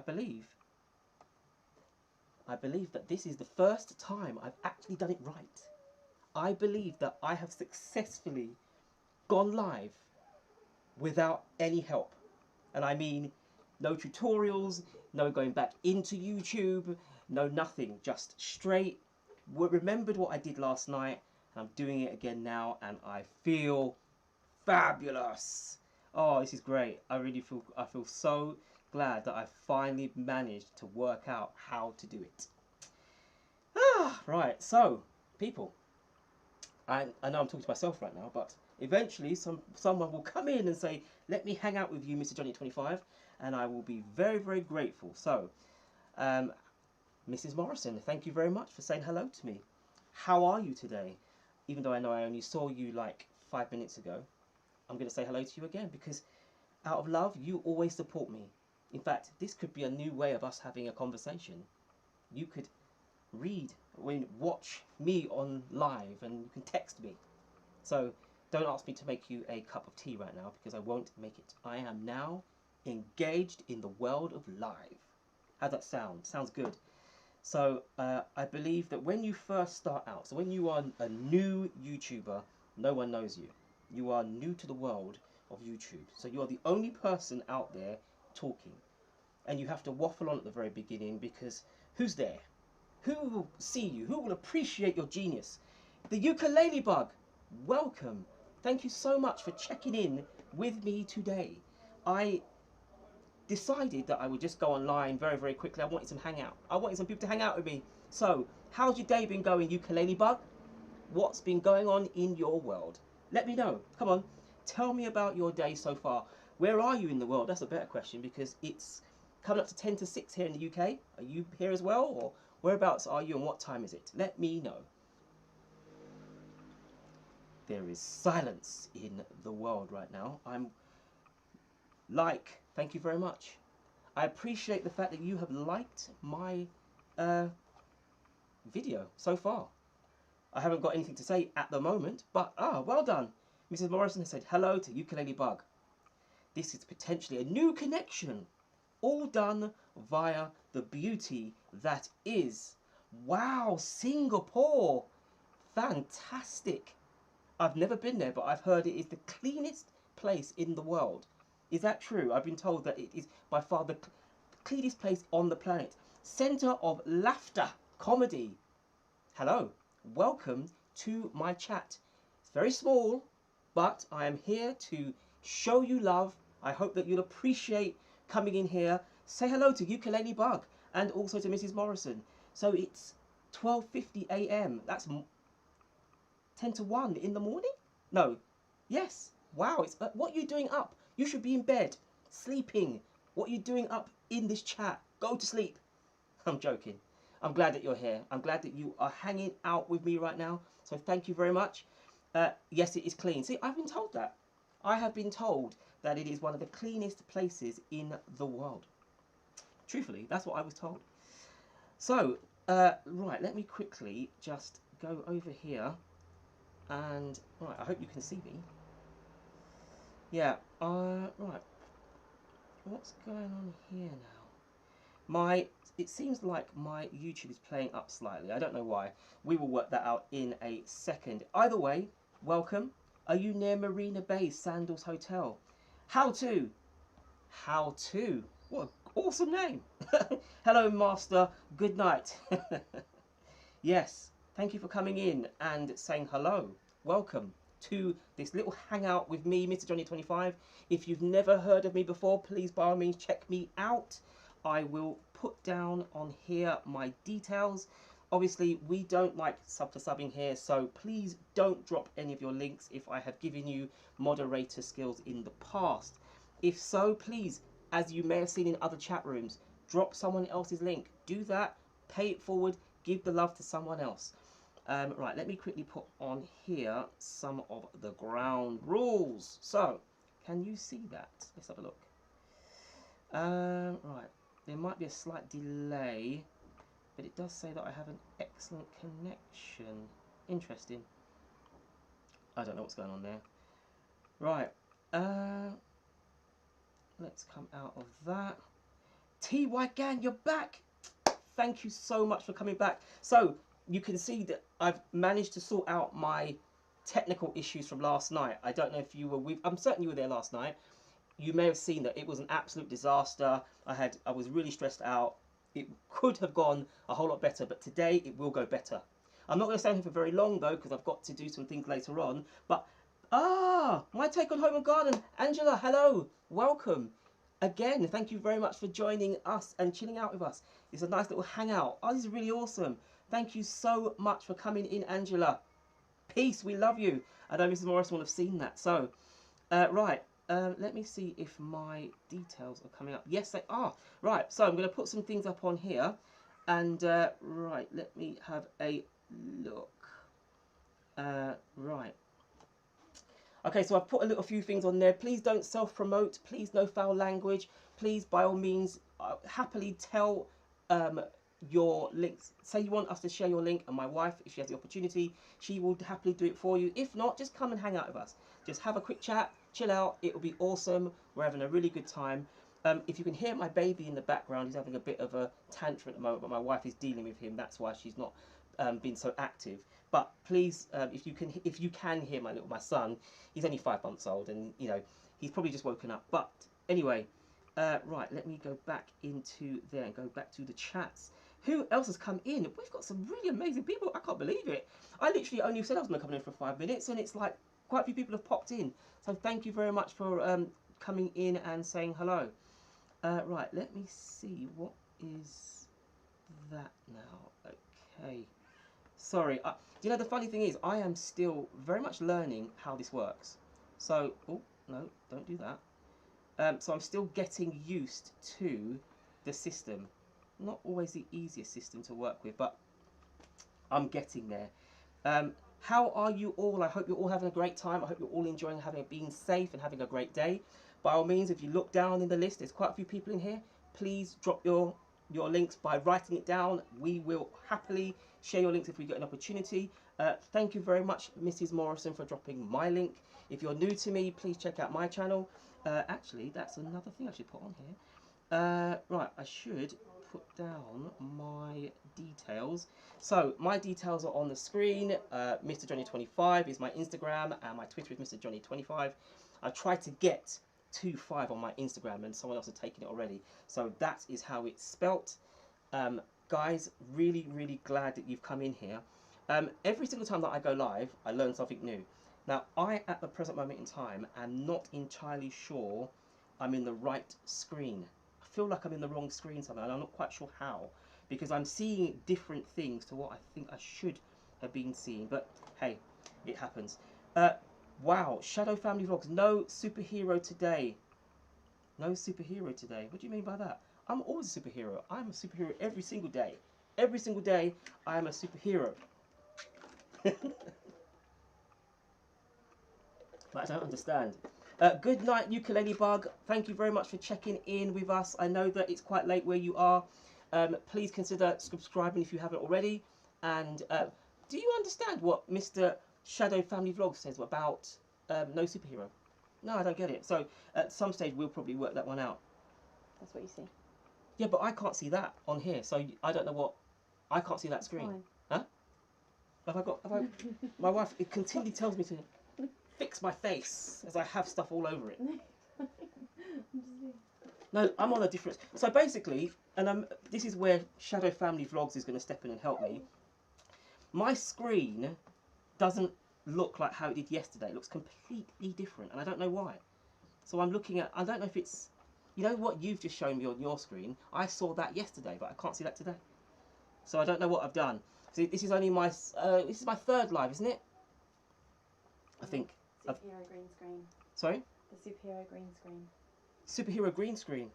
believe that this is the first time I've actually done it right. I believe that I have successfully gone live without any help. And I mean, no tutorials, no going back into YouTube, no nothing, just straight. Remembered what I did last night, and I'm doing it again now, and I feel fabulous. Oh, this is great. I feel so glad that I finally managed to work out how to do it. Right, so people, I know I'm talking to myself right now, but eventually someone will come in and say, let me hang out with you, MrJohnny25, and I will be very, very grateful. So, Mrs. Morrison, thank you very much for saying hello to me. How are you today? Even though I know I only saw you like 5 minutes ago, I'm going to say hello to you again, because out of love, you always support me. In fact, this could be a new way of us having a conversation. You could watch me on live, and you can text me. So don't ask me to make you a cup of tea right now, because I won't make it. I am now engaged in the world of live. How's that sound? Sounds good. So I believe that when you first start out, so when you are a new YouTuber, no one knows you. You are new to the world of YouTube. So you are the only person out there talking. And you have to waffle on at the very beginning, because who's there? Who will see you? Who will appreciate your genius? The ukulele bug, welcome. Thank you so much for checking in with me today. I decided that I would just go online very, very quickly. I wanted some hangout. I wanted some people to hang out with me. So, how's your day been going, ukulele bug? What's been going on in your world? Let me know. Come on, tell me about your day so far. Where are you in the world? That's a better question, because it's coming up to 10 to 6 here in the UK. Are you here as well, or whereabouts are you and what time is it? Let me know. There is silence in the world right now. Thank you very much. I appreciate the fact that you have liked my video so far. I haven't got anything to say at the moment, but well done. Mrs. Morrison has said hello to Ukulele Bug. This is potentially a new connection, all done via the beauty that is. Wow, Singapore. Fantastic. I've never been there, but I've heard it is the cleanest place in the world. Is that true? I've been told that it is by far the cleanest place on the planet. Centre of laughter, comedy. Hello, welcome to my chat. It's very small, but I am here to show you love. I hope that you'll appreciate coming in here. Say hello to Ukulele Bug and also to Mrs. Morrison. So it's 12:50 AM. That's 10 to 1 in the morning? No. Yes. Wow. It's what are you doing up? You should be in bed, sleeping. What are you doing up in this chat? Go to sleep. I'm joking. I'm glad that you're here. I'm glad that you are hanging out with me right now. So thank you very much. Yes, it is clean. See, I've been told that. I have been told that it is one of the cleanest places in the world. Truthfully, that's what I was told. So, right, let me quickly just go over here. And, right, I hope you can see me. Yeah, right. What's going on here now? It seems like my YouTube is playing up slightly. I don't know why. We will work that out in a second. Either way, welcome. Are you near Marina Bay Sandals Hotel? How to? How to? What an awesome name. Hello, Master. Good night. Yes, thank you for coming in and saying hello. Welcome to this little hangout with me, MrJohnny25. If you've never heard of me before, please by all means check me out. I will put down on here my details. Obviously, we don't like sub-to-subbing here, so please don't drop any of your links if I have given you moderator skills in the past. If so, please, as you may have seen in other chat rooms, drop someone else's link. Do that, pay it forward, give the love to someone else. Right, let me quickly put on here some of the ground rules. So, can you see that? Let's have a look. Right, there might be a slight delay, but it does say that I have an excellent connection. Interesting. I don't know what's going on there. Right, let's come out of that. TY Gang, you're back. Thank you so much for coming back. So you can see that I've managed to sort out my technical issues from last night. I don't know if you were with, I'm certain you were there last night. You may have seen that it was an absolute disaster. I was really stressed out. It could have gone a whole lot better, but today it will go better. I'm not going to stay here for very long though, because I've got to do some things later on. But my take on home and garden. Angela, hello, welcome. Again, thank you very much for joining us and chilling out with us. It's a nice little hangout. Oh, this is really awesome. Thank you so much for coming in, Angela. Peace, we love you. I know Mrs. Morrison will have seen that. So, right, let me see if my details are coming up. Yes, they are. Right, so I'm going to put some things up on here. And, right, let me have a look. Right. Okay, so I've put a little few things on there. Please don't self-promote. Please no foul language. Please, by all means, happily tell your links. Say you want us to share your link, and my wife, if she has the opportunity, she will happily do it for you. If not, just come and hang out with us. Just have a quick chat, chill out. It will be awesome. We're having a really good time. If you can hear my baby in the background, he's having a bit of a tantrum at the moment, but my wife is dealing with him. That's why she's not been so active. But please, if you can hear my son, he's only 5 months old, and you know he's probably just woken up. But anyway, right, let me go back into there and go back to the chats. Who else has come in? We've got some really amazing people. I can't believe it. I literally only said I was going to come in for 5 minutes, and it's like quite a few people have popped in. So thank you very much for coming in and saying hello. Right, let me see. What is that now? Okay. Sorry. You know, the funny thing is, I am still very much learning how this works. So, oh, no, don't do that. So I'm still getting used to the system. Not always the easiest system to work with, but I'm getting there. How are you all? I hope you're all having a great time. I hope you're all enjoying being safe and having a great day. By all means, if you look down in the list, there's quite a few people in here. Please drop your links by writing it down. We will happily share your links if we get an opportunity. Thank you very much, Mrs. Morrison, for dropping my link. If you're new to me, please check out my channel. Actually, that's another thing I should put on here. Right, I should put down my details. So my details are on the screen. MrJohnny25 is my Instagram, and my Twitter is MrJohnny25. I tried to get 25 on my Instagram, and someone else has taken it already. So that is how it's spelt. Guys, really, really glad that you've come in here. Every single time that I go live, I learn something new. Now, I, at the present moment in time, am not entirely sure I'm in the right screen. I feel like I'm in the wrong screen somehow, and I'm not quite sure how, because I'm seeing different things to what I think I should have been seeing. But hey, it happens. Wow, Shadow Family Vlogs, no superhero today. No superhero today. What do you mean by that? I'm always a superhero. I'm a superhero every single day. Every single day, I am a superhero. But I don't understand. Good night, Ukulele Bug. Thank you very much for checking in with us. I know that it's quite late where you are. Please consider subscribing if you haven't already. And do you understand what Mr. Shadow Family Vlog says about no superhero? No, I don't get it. So at some stage we'll probably work that one out. That's what you see. Yeah, but I can't see that on here. So I don't know what. I can't see that screen. Fine. Huh? Have I? My wife it continually tells me to fix my face as I have stuff all over it. No, I'm on a different. So basically, and this is where Shadow Family Vlogs is going to step in and help me. My screen doesn't look like how it did yesterday. It looks completely different, and I don't know why. So I'm looking at. I don't know if it's. You know what you've just shown me on your screen? I saw that yesterday, but I can't see that today. So I don't know what I've done. See, this is only my. This is my third live, isn't it? I think. Superhero green screen. Sorry? The superhero green screen. Superhero green screen.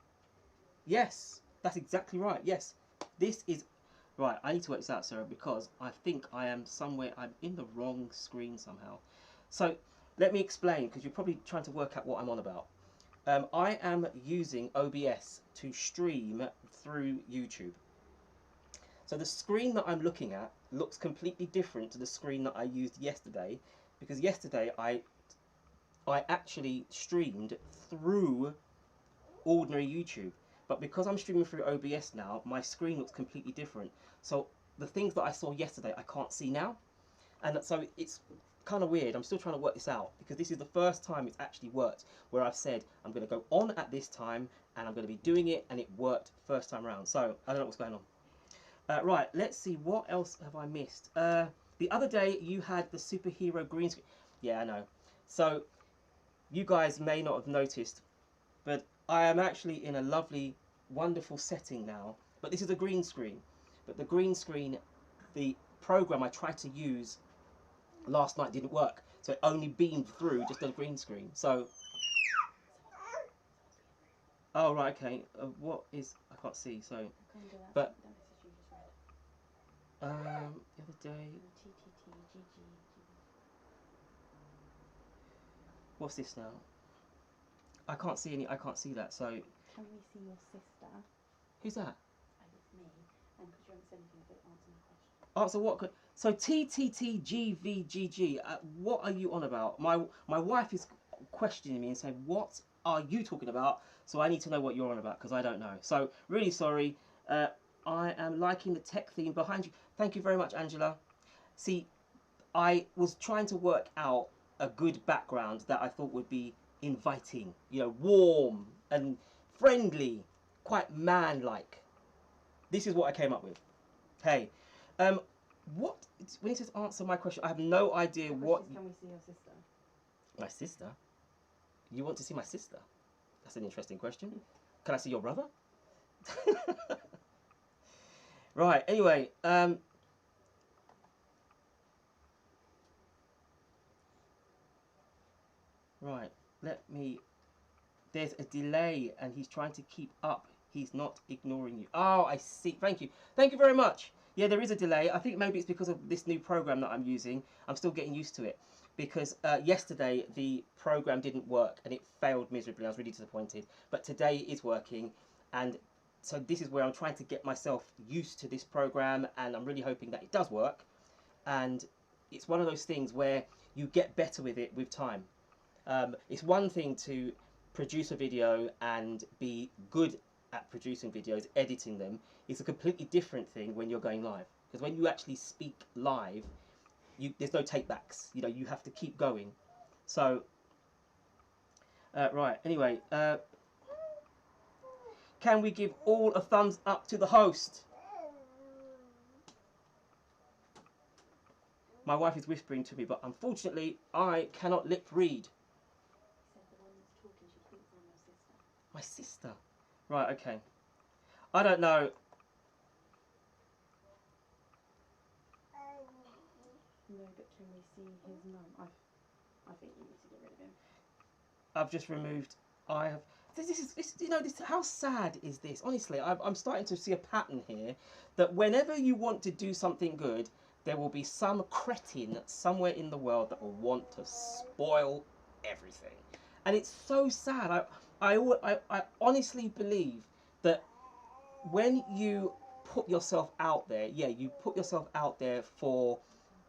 Yes, that's exactly right. Yes, this is right. I need to work this out, Sarah, because I think I am somewhere. I'm in the wrong screen somehow. So let me explain, because you're probably trying to work out what I'm on about. I am using OBS to stream through YouTube. So the screen that I'm looking at looks completely different to the screen that I used yesterday, because yesterday I actually streamed through ordinary YouTube. But because I'm streaming through OBS now, my screen looks completely different. So the things that I saw yesterday, I can't see now. And so it's kind of weird. I'm still trying to work this out because this is the first time it's actually worked where I've said I'm going to go on at this time and I'm going to be doing it, and it worked first time around. So I don't know what's going on. Right, let's see, what else have I missed? The other day you had the superhero green screen. Yeah, I know. So you guys may not have noticed, but I am actually in a lovely, wonderful setting now. But this is a green screen. But the green screen, the program I tried to use last night didn't work. So it only beamed through just a green screen. So, oh right, okay. What is, I can't see. So, but the other day, what's this now? I can't see any. I can't see that. So, can we see your sister? Who's that? It's me. And because you haven't said anything, but answer my question. Oh, so what? So TTTGVGG. What are you on about? My wife is questioning me and saying, "What are you talking about?" So I need to know what you're on about because I don't know. So really sorry. I am liking the tech theme behind you. Thank you very much, Angela. See, I was trying to work out a good background that I thought would be inviting, you know, warm and friendly, quite man-like. This is what I came up with. Hey, what, when it says answer my question, I have no idea what. Can we see your sister? My sister? You want to see my sister? That's an interesting question. Can I see your brother? Right, anyway, right, let me, there's a delay and he's trying to keep up. He's not ignoring you. Oh, I see. Thank you. Thank you very much. Yeah, there is a delay. I think maybe it's because of this new program that I'm using. I'm still getting used to it. Because yesterday the program didn't work and it failed miserably. I was really disappointed. But today it is working. And so this is where I'm trying to get myself used to this program. And I'm really hoping that it does work. And it's one of those things where you get better with it with time. It's one thing to produce a video and be good at producing videos, editing them. It's a completely different thing when you're going live, because when you actually speak live, there's no takebacks. You know, you have to keep going. So right, anyway, can we give all a thumbs up to the host? My wife is whispering to me, but unfortunately I cannot lip read. My sister. Right, okay. I don't know. No, but can we see his mum? I think you need to get rid of him. I've just removed. I have. This, you know, this. How sad is this? Honestly, I'm starting to see a pattern here. That whenever you want to do something good, there will be some cretin somewhere in the world that will want to spoil everything, and it's so sad. I honestly believe that when you put yourself out there, yeah, you put yourself out there for,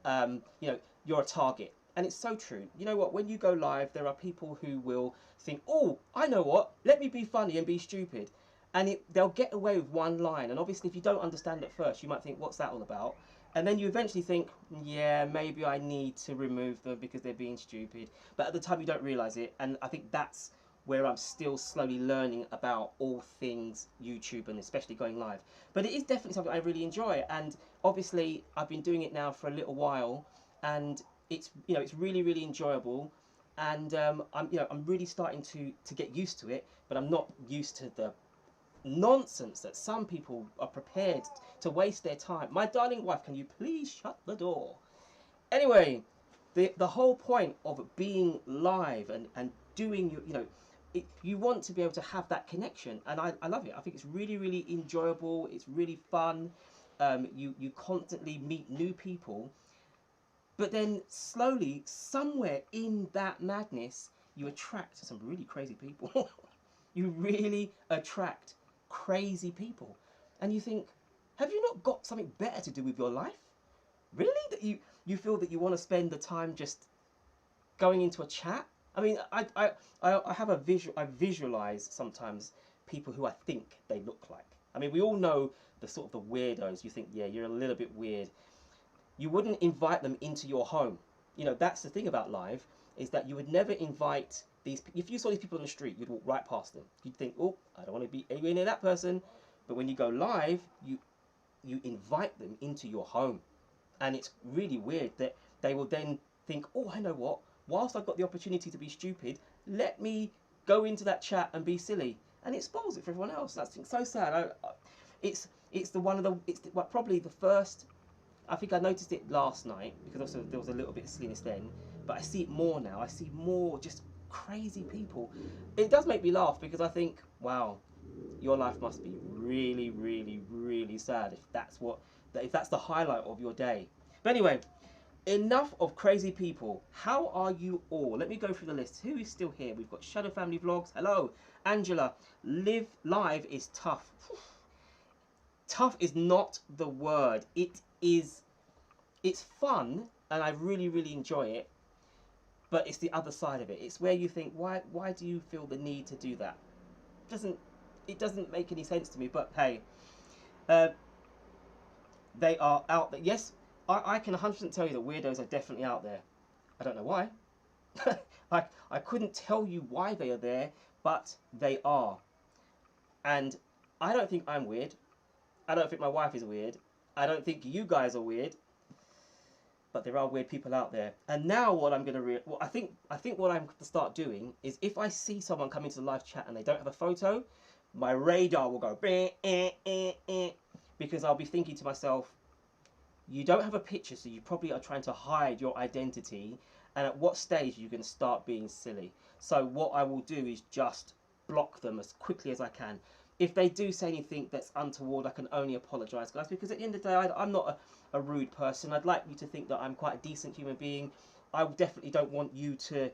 you know, you're a target. And it's so true. You know what? When you go live, there are people who will think, oh, I know what, let me be funny and be stupid. And they'll get away with one line. And obviously, if you don't understand at first, you might think, what's that all about? And then you eventually think, yeah, maybe I need to remove them because they're being stupid. But at the time, you don't realise it. And I think that's where I'm still slowly learning about all things YouTube and especially going live. But it is definitely something I really enjoy. And obviously, I've been doing it now for a little while. And it's, you know, it's really, really enjoyable. And I'm really starting to get used to it. But I'm not used to the nonsense that some people are prepared to waste their time. My darling wife, can you please shut the door? Anyway, the whole point of being live and doing, you know, you want to be able to have that connection, and I love it. I think it's really, really enjoyable. It's really fun. You constantly meet new people, but then slowly, somewhere in that madness, you attract some really crazy people. You really attract crazy people, and you think, have you not got something better to do with your life? Really, that you feel that you want to spend the time just going into a chat? I mean, I have a visual. I visualize sometimes people who I think they look like. I mean, we all know the sort of the weirdos. You think, yeah, you're a little bit weird. You wouldn't invite them into your home. You know, that's the thing about live, is that you would never invite these. If you saw these people on the street, you'd walk right past them. You'd think, oh, I don't want to be anywhere near that person. But when you go live, you invite them into your home. And it's really weird that they will then think, oh, I know what, whilst I've got the opportunity to be stupid, let me go into that chat and be silly. And it spoils it for everyone else. That's so sad. It's probably the first. I think I noticed it last night because also there was a little bit of silliness then, but I see it more now. I see more just crazy people. It does make me laugh because I think, wow, your life must be really, really, really sad if that's the highlight of your day. But anyway, enough of crazy people. How are you all? Let me go through the list. Who is still here? We've got Shadow Family Vlogs. Hello, Angela. Live is tough. Tough is not the word. It's fun and I really, really enjoy it. But it's the other side of it. It's where you think, why do you feel the need to do that? It doesn't make any sense to me. But hey, they are out there. Yes, I can 100% tell you that weirdos are definitely out there. I don't know why. I couldn't tell you why they are there, but they are. And I don't think I'm weird. I don't think my wife is weird. I don't think you guys are weird. But there are weird people out there. And now what I'm gonna I think what I'm going to start doing is if I see someone come into the live chat and they don't have a photo, my radar will go because I'll be thinking to myself, you don't have a picture, so you probably are trying to hide your identity. And at what stage are you going to start being silly? So what I will do is just block them as quickly as I can. If they do say anything that's untoward, I can only apologise, guys, because at the end of the day, I'm not a rude person. I'd like you to think that I'm quite a decent human being. I definitely don't want you to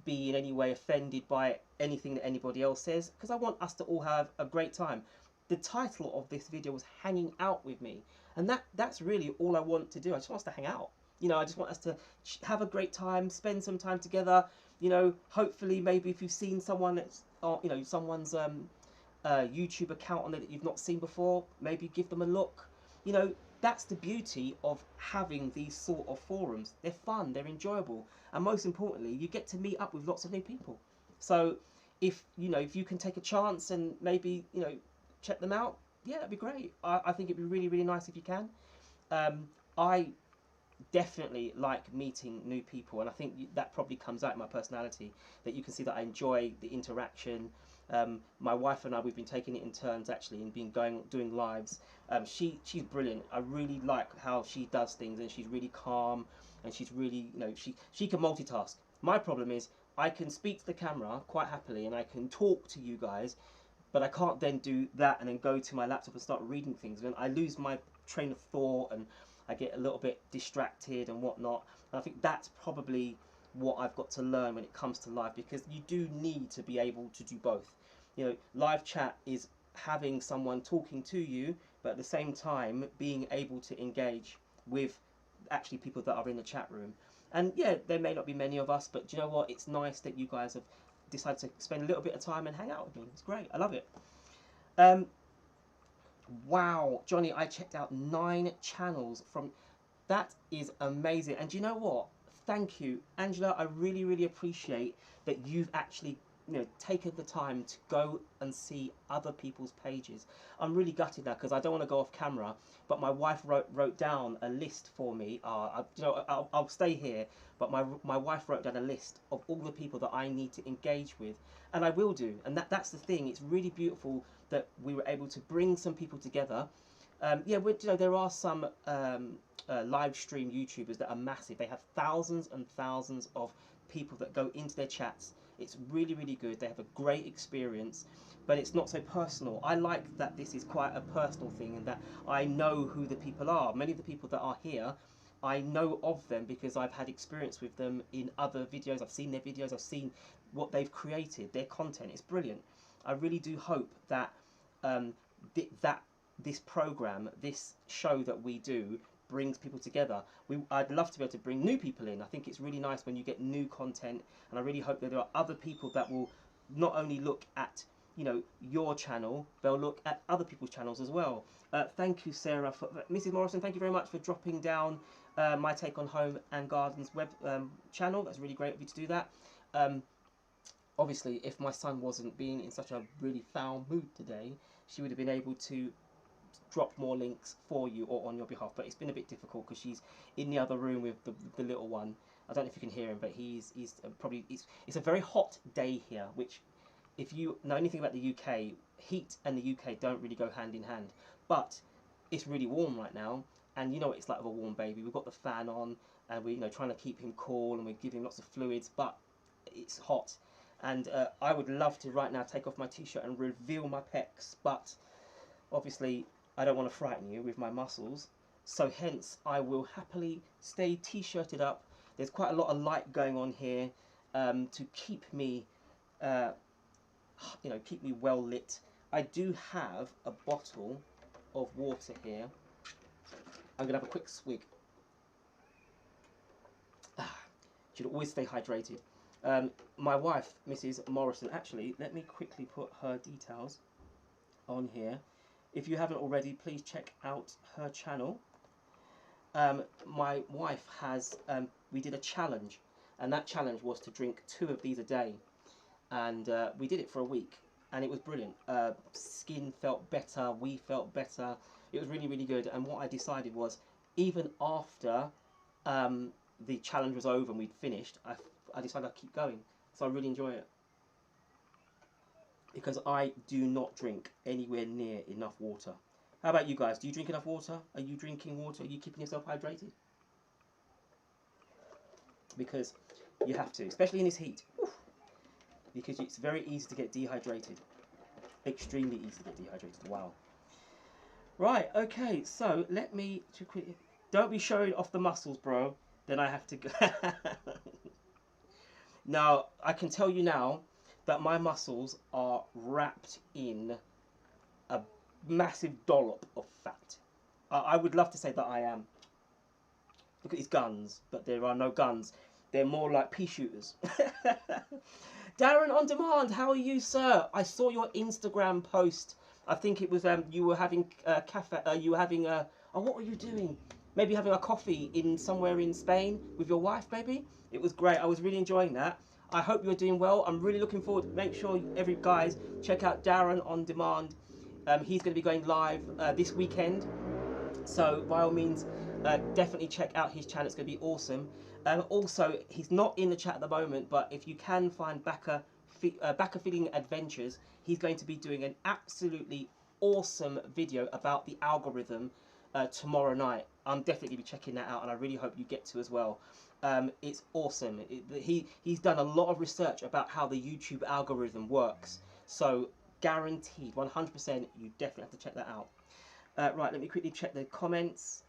be in any way offended by anything that anybody else says, because I want us to all have a great time. The title of this video was Hanging Out With Me, and that's really all I want to do. I just want us to hang out. You know, I just want us to have a great time, spend some time together. You know, hopefully, maybe if you've seen someone that's, you know, someone's YouTube account on it that you've not seen before, maybe give them a look. You know, that's the beauty of having these sort of forums. They're fun, they're enjoyable, and most importantly, you get to meet up with lots of new people. So, if you can take a chance and maybe check them out, yeah, that'd be great. I think it'd be really, really nice if you can. I definitely like meeting new people, and I think that probably comes out in my personality, that you can see that I enjoy the interaction. My wife and I, we've been taking it in turns actually, and doing lives. She's brilliant. I really like how she does things, and she's really calm, and she's really, she can multitask. My problem is I can speak to the camera quite happily, and I can talk to you guys, but I can't then do that and then go to my laptop and start reading things. And I lose my train of thought, and I get a little bit distracted and whatnot. And I think that's probably what I've got to learn when it comes to live, because you do need to be able to do both. You know, live chat is having someone talking to you, but at the same time being able to engage with actually people that are in the chat room. And yeah, there may not be many of us, but do you know what? It's nice that you guys have decided to spend a little bit of time and hang out with me. It's great. I love it. Wow, Johnny, I checked out 9 channels from... That is amazing. And do you know what? Thank you, Angela. I really, really appreciate that you've actually taken the time to go and see other people's pages. I'm really gutted now because I don't want to go off camera, but my wife wrote down a list for me. I'll stay here, but my wife wrote down a list of all the people that I need to engage with, and I will do. And that's the thing. It's really beautiful that we were able to bring some people together. There are some live stream YouTubers that are massive. They have thousands and thousands of people that go into their chats. It's really, really good. They have a great experience, but it's not so personal. I like that this is quite a personal thing, and that I know who the people are. Many of the people that are here, I know of them because I've had experience with them in other videos. I've seen their videos. I've seen what they've created. Their content is brilliant. I really do hope that this program, this show that we do, brings people together. I'd love to be able to bring new people in. I think it's really nice when you get new content, and I really hope that there are other people that will not only look at you know, your channel, they'll look at other people's channels as well. Thank you, Sarah, for Mrs. Morrison. Thank you very much for dropping down my take on home and gardens web channel. That's really great of you to do that. Obviously, if my son wasn't being in such a really foul mood today, she would have been able to drop more links for you or on your behalf. But it's been a bit difficult because she's in the other room with the little one. I don't know if you can hear him, but he's probably it's a very hot day here, which, if you know anything about the UK, heat and the UK don't really go hand in hand. But it's really warm right now, and you know what it's like with a warm baby. We've got the fan on, and we're trying to keep him cool, and we're giving him lots of fluids, but it's hot. And I would love to right now take off my t-shirt and reveal my pecs, but obviously I don't want to frighten you with my muscles, so hence I will happily stay t-shirted up. There's quite a lot of light going on here to keep me keep me well lit. I do have a bottle of water here. I'm gonna have a quick swig. Should always stay hydrated. My wife, Mrs. Morrison, actually, let me quickly put her details on here. If you haven't already, please check out her channel. My wife has, we did a challenge, and that challenge was to drink 2 of these a day. And we did it for a week, and it was brilliant. Skin felt better, we felt better. It was really, really good. And what I decided was, even after the challenge was over and we'd finished, I decided I'd keep going. So I really enjoy it, because I do not drink anywhere near enough water. How about you guys? Do you drink enough water? Are you drinking water? Are you keeping yourself hydrated? Because you have to, especially in this heat. Oof. Because it's very easy to get dehydrated. Extremely easy to get dehydrated. Wow. Right, okay, so let me quickly. Don't be showing off the muscles, bro. Then I have to go. Now, I can tell you now that my muscles are wrapped in a massive dollop of fat. I would love to say that I am. Look at these guns, but there are no guns. They're more like pea shooters. Darren on Demand, how are you, sir? I saw your Instagram post. I think it was you were having cafe. You were having a. Oh, what were you doing? Maybe having a coffee in somewhere in Spain with your wife, maybe. It was great. I was really enjoying that. I hope you're doing well. I'm really looking forward. Make sure every guys check out Darren on Demand. He's going to be going live this weekend. So by all means, definitely check out his channel. It's going to be awesome. Also, he's not in the chat at the moment, but if you can find Backer Feeding Adventures, he's going to be doing an absolutely awesome video about the algorithm tomorrow night. I'm definitely be checking that out, and I really hope you get to as well. It's awesome. He's done a lot of research about how the YouTube algorithm works. So guaranteed, 100%, you definitely have to check that out. Right, let me quickly check the comments.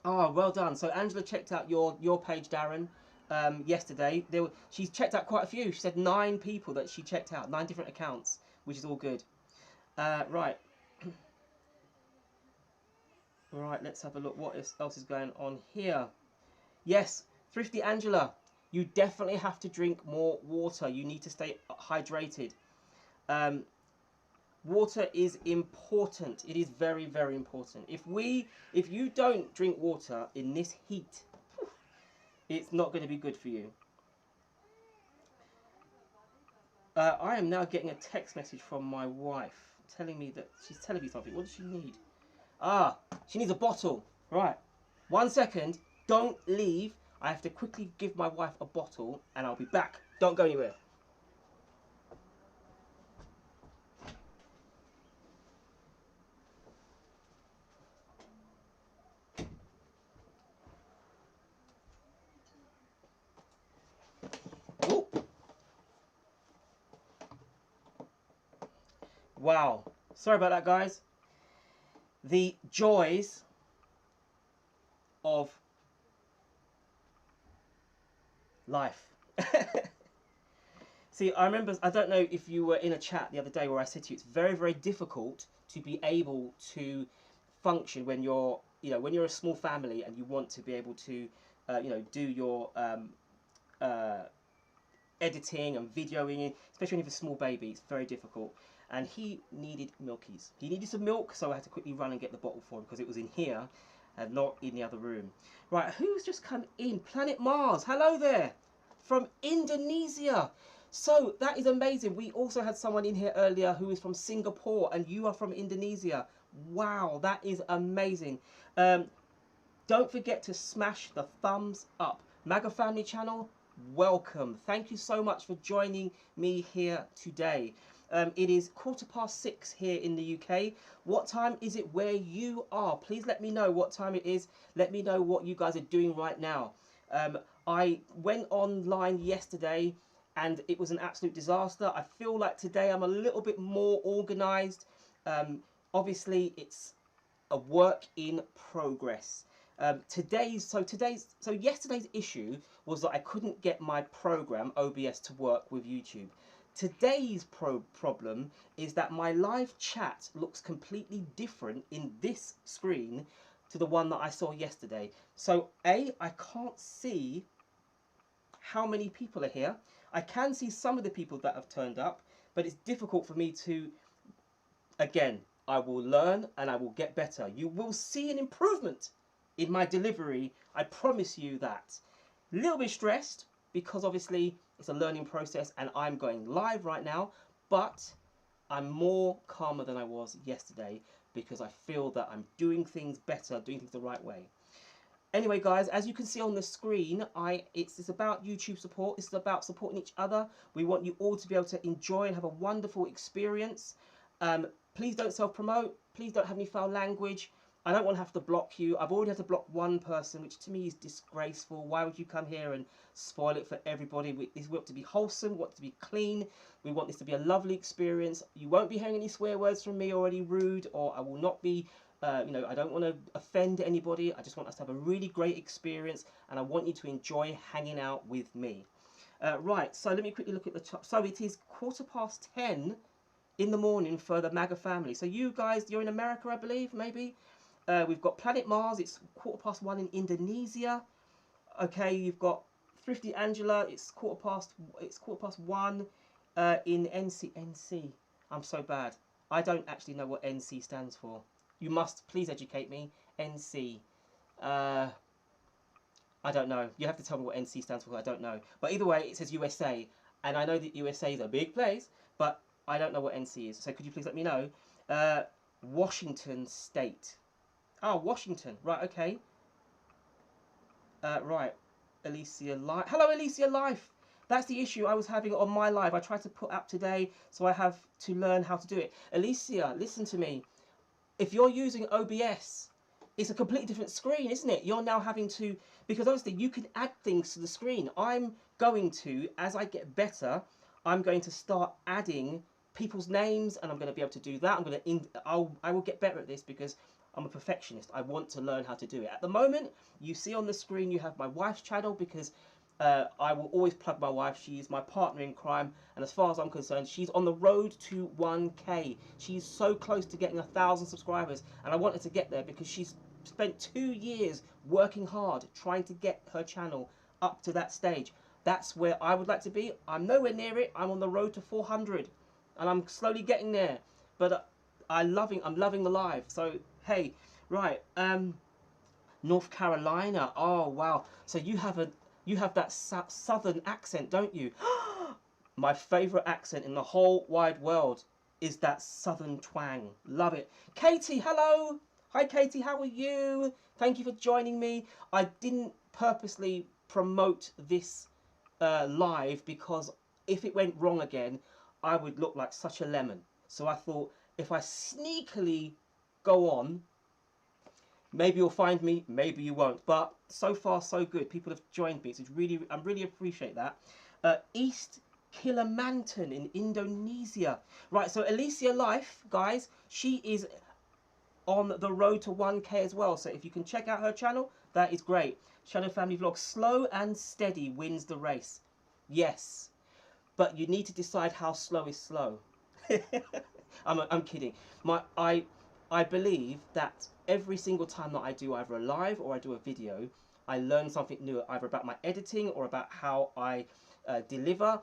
Oh, well done. So Angela checked out your page, Darren, yesterday. She's checked out quite a few. She said 9 people that she checked out, 9 different accounts, which is all good. Right. Right, let's have a look. What else is going on here? Yes, Thrifty Angela, you definitely have to drink more water. You need to stay hydrated. Water is important. It is very, very important. If you don't drink water in this heat, it's not going to be good for you. I am now getting a text message from my wife telling me that she's telling me something. What does she need? Ah, she needs a bottle. Right. 1 second. Don't leave. I have to quickly give my wife a bottle and I'll be back. Don't go anywhere. Ooh. Wow. Sorry about that, guys. The joys of life. See, I remember, I don't know if you were in a chat the other day where I said to you, it's very, very difficult to be able to function when you're, when you're a small family and you want to be able to, do your editing and videoing, especially when you have a small baby. It's very difficult. And he needed milkies. He needed some milk, so I had to quickly run and get the bottle for him because it was in here and not in the other room. Right, who's just come in? Planet Mars, hello there, from Indonesia. So that is amazing. We also had someone in here earlier who is from Singapore, and you are from Indonesia. Wow, that is amazing. Don't forget to smash the thumbs up. MAGA Family Channel, welcome. Thank you so much for joining me here today. It is 6:15 here in the UK. What time is it where you are? Please let me know what time it is. Let me know what you guys are doing right now. I went online yesterday and it was an absolute disaster. I feel like today I'm a little bit more organized. Obviously, it's a work in progress. Yesterday's issue was that I couldn't get my program OBS to work with YouTube. Today's problem is that my live chat looks completely different in this screen to the one that I saw yesterday. So I can't see how many people are here. I can see some of the people that have turned up, but it's difficult for me to, again, I will learn and I will get better. You will see an improvement in my delivery. I promise you that. A little bit stressed because obviously it's a learning process and I'm going live right now, but I'm more calmer than I was yesterday because I feel that I'm doing things better, doing things the right way. Anyway, guys, as you can see on the screen, it's about YouTube support. It's about supporting each other. We want you all to be able to enjoy and have a wonderful experience. Please don't self-promote. Please don't have any foul language. I don't want to have to block you. I've already had to block one person, which to me is disgraceful. Why would you come here and spoil it for everybody? We want to be wholesome, we want to be clean. We want this to be a lovely experience. You won't be hearing any swear words from me or any rude, or I will not be, I don't want to offend anybody. I just want us to have a really great experience, and I want you to enjoy hanging out with me. Right, so let me quickly look at the top. So it is 10:15 in the morning for the MAGA family. So you guys, you're in America, I believe, maybe. We've got Planet Mars. It's 1:15 in Indonesia. Okay, you've got Thrifty Angela. It's quarter past 1 in NC. I'm so bad. I don't actually know what NC stands for. You must please educate me. NC. I don't know. You have to tell me what NC stands for. I don't know. But either way, it says USA, and I know that USA is a big place, but I don't know what NC is. So could you please let me know? Washington State. Oh, Washington. Right, okay. Right. Alicia Life. Hello, Alicia Life. That's the issue I was having on my live. I tried to put up today, so I have to learn how to do it. Alicia, listen to me. If you're using OBS, it's a completely different screen, isn't it? You're now having to, because obviously you can add things to the screen. I'm going to, as I get better, I'm going to start adding people's names, and I'm going to be able to do that. I will get better at this because I'm a perfectionist. I want to learn how to do it. At the moment, you see on the screen you have my wife's channel because I will always plug my wife. She's my partner in crime, and as far as I'm concerned, she's on the road to 1K. She's so close to getting 1,000 subscribers, and I want her to get there because she's spent 2 years working hard trying to get her channel up to that stage. That's where I would like to be. I'm nowhere near it. I'm on the road to 400, and I'm slowly getting there. But I'm loving the live. So hey, right, North Carolina. Oh wow. So you have that southern accent, don't you? My favourite accent in the whole wide world is that southern twang. Love it. Katie, hello. Hi Katie, how are you? Thank you for joining me. I didn't purposely promote this live because if it went wrong again, I would look like such a lemon. So I thought if I sneakily go on, maybe you'll find me, maybe you won't. But so far, so good. People have joined me, so I really appreciate that. East Kilimantan in Indonesia. Right, so Alicia Life, guys, she is on the road to 1K as well. So if you can check out her channel, that is great. Shadow Family Vlog, slow and steady wins the race. Yes, but you need to decide how slow is slow. I'm kidding. I believe that every single time that I do either a live or I do a video, I learn something new, either about my editing or about how I deliver.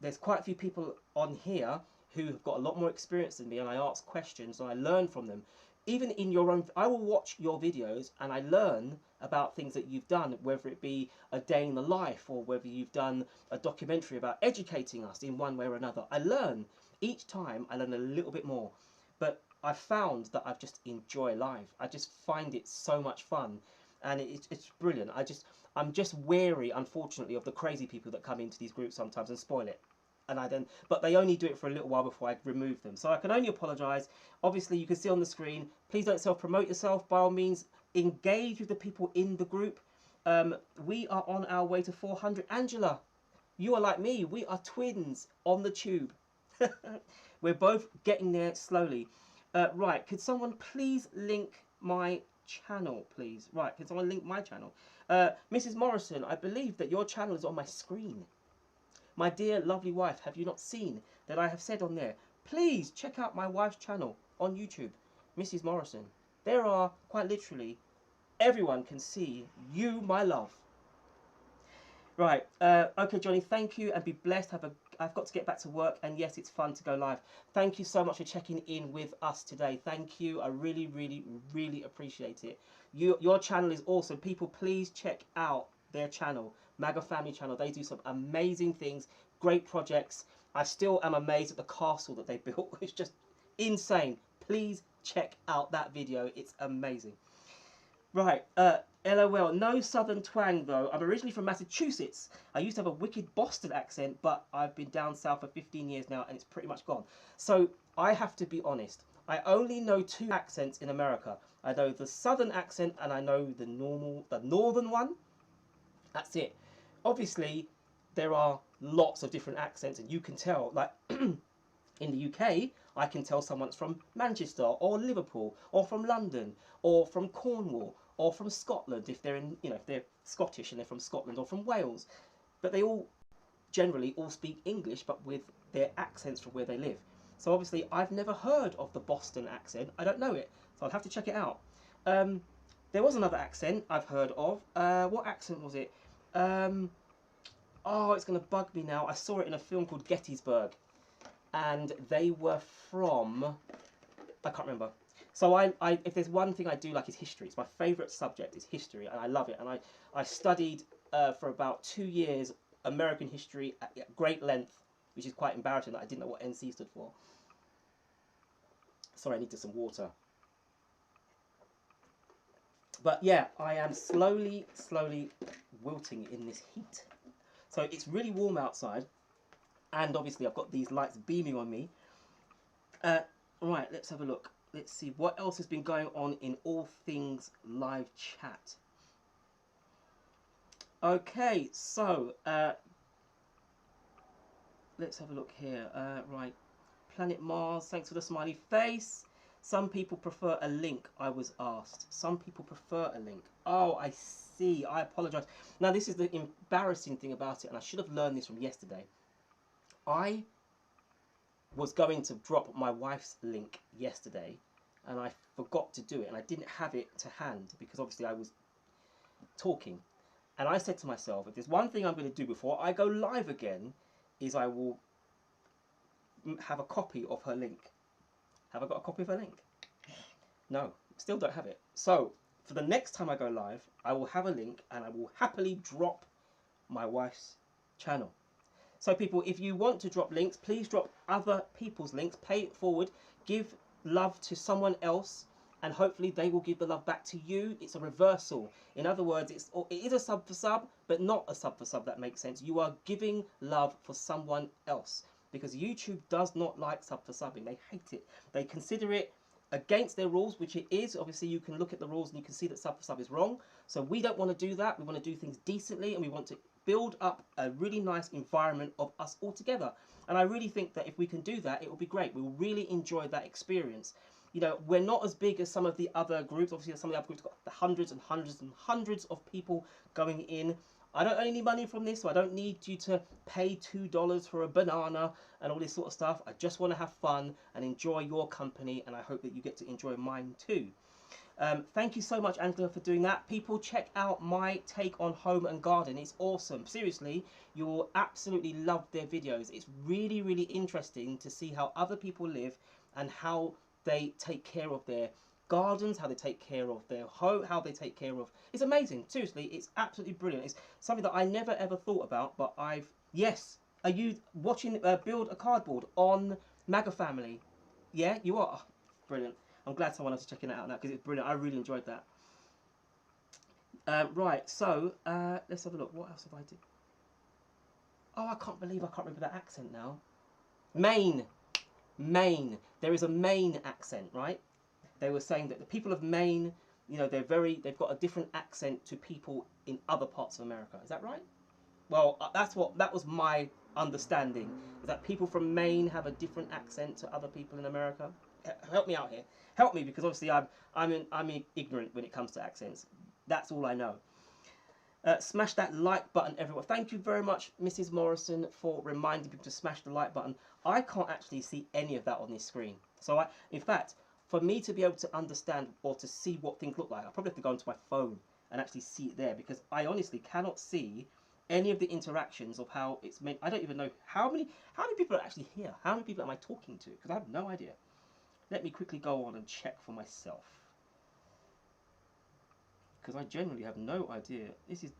There's quite a few people on here who have got a lot more experience than me, and I ask questions and I learn from them. Even in your own, I will watch your videos and I learn about things that you've done, whether it be a day in the life or whether you've done a documentary about educating us in one way or another. I learn each time. I learn a little bit more, but I found that I just enjoy live. I just find it so much fun, and it's brilliant. I'm just wary, unfortunately, of the crazy people that come into these groups sometimes and spoil it. But they only do it for a little while before I remove them. So I can only apologise. Obviously, you can see on the screen. Please don't self-promote yourself. By all means, engage with the people in the group. We are on our way to 400. Angela, you are like me. We are twins on the tube. We're both getting there slowly. Right, could someone please link my channel, please? Right, can someone link my channel? Mrs. Morrison, I believe that your channel is on my screen. My dear lovely wife, have you not seen that I have said on there, please check out my wife's channel on YouTube, Mrs. Morrison. There are, quite literally, everyone can see you, my love. Right, okay, Johnny, thank you and be blessed. I've got to get back to work, and yes, it's fun to go live. Thank you so much for checking in with us today. Thank you. I really, really, really appreciate it. Your channel is awesome. People, please check out their channel, MAGA Family Channel. They do some amazing things, great projects. I still am amazed at the castle that they built. It's just insane. Please check out that video. It's amazing. Right, LOL, no southern twang though. I'm originally from Massachusetts. I used to have a wicked Boston accent, but I've been down south for 15 years now and it's pretty much gone. So I have to be honest. I only know 2 accents in America. I know the southern accent and I know the northern one. That's it. Obviously, there are lots of different accents and you can tell, like in the UK, I can tell someone's from Manchester or Liverpool or from London or from Cornwall or from Scotland if they're if they're Scottish and they're from Scotland, or from Wales. But they all generally all speak English, but with their accents from where they live. So obviously, I've never heard of the Boston accent. I don't know it, so I'll have to check it out. There was another accent I've heard of. What accent was it? Oh, it's going to bug me now. I saw it in a film called Gettysburg. And they were from, I can't remember. So if there's one thing I do like is history. It's my favourite subject is history, and I love it. And I studied for about 2 years American history at great length, which is quite embarrassing that I didn't know what NC stood for. Sorry, I needed some water. But yeah, I am slowly wilting in this heat. So it's really warm outside. And obviously I've got these lights beaming on me. Right, let's have a look. Let's see what else has been going on in all things live chat. Okay, so let's have a look here. Right, Planet Mars, thanks for the smiley face. Some people prefer a link, I was asked. Some people prefer a link. Oh, I see. I apologise. Now, this is the embarrassing thing about it, and I should have learned this from yesterday. I was going to drop my wife's link yesterday and I forgot to do it, and I didn't have it to hand because obviously I was talking, and I said to myself, if there's one thing I'm going to do before I go live again is I will have a copy of her link. Have I got a copy of her link? No, still don't have it. So for the next time I go live, I will have a link and I will happily drop my wife's channel. So people, if you want to drop links, please drop other people's links, pay it forward, give love to someone else, and hopefully they will give the love back to you. It's a reversal. In other words, it is a sub for sub, but not a sub for sub, that makes sense. You are giving love for someone else, because YouTube does not like sub for subbing. They hate it. They consider it against their rules, which it is. Obviously, you can look at the rules and you can see that sub for sub is wrong. So we don't want to do that. We want to do things decently, and we want to build up a really nice environment of us all together. And I really think that if we can do that, it will be great. We will really enjoy that experience. You know, we're not as big as some of the other groups. Obviously, some of the other groups have got the hundreds and hundreds and hundreds of people going in. I don't earn any money from this, so I don't need you to pay $2 for a banana and all this sort of stuff. I just want to have fun and enjoy your company, and I hope that you get to enjoy mine too. Thank you so much, Angela, for doing that. People, check out my take on home and garden. It's awesome. Seriously, you'll absolutely love their videos. It's really, really interesting to see how other people live and how they take care of their gardens, how they take care of their home, how they take care of... It's amazing. Seriously, it's absolutely brilliant. It's something that I never ever thought about, but I've... Yes. Are you watching Build a Cardboard on MAGA Family? Yeah, you are. Oh, brilliant. I'm glad someone else is checking it out now because it's brilliant. I really enjoyed that. Right, so let's have a look. What else have I did? Oh, I can't believe I can't remember that accent now. Maine. Maine. There is a Maine accent, right? They were saying that the people of Maine, you know, they've got a different accent to people in other parts of America. Is that right? Well, that was my understanding, is that people from Maine have a different accent to other people in America. Help me out here. Help me, because obviously I'm ignorant when it comes to accents. That's all I know. Smash that like button, everyone. Thank you very much, Mrs. Morrison, for reminding people to smash the like button. I can't actually see any of that on this screen. So in fact, for me to be able to understand or to see what things look like, I probably have to go onto my phone and actually see it there, because I honestly cannot see any of the interactions of how it's meant. I don't even know how many people are actually here. How many people am I talking to? Because I have no idea. Let me quickly go on and check for myself, because I generally have no idea. This is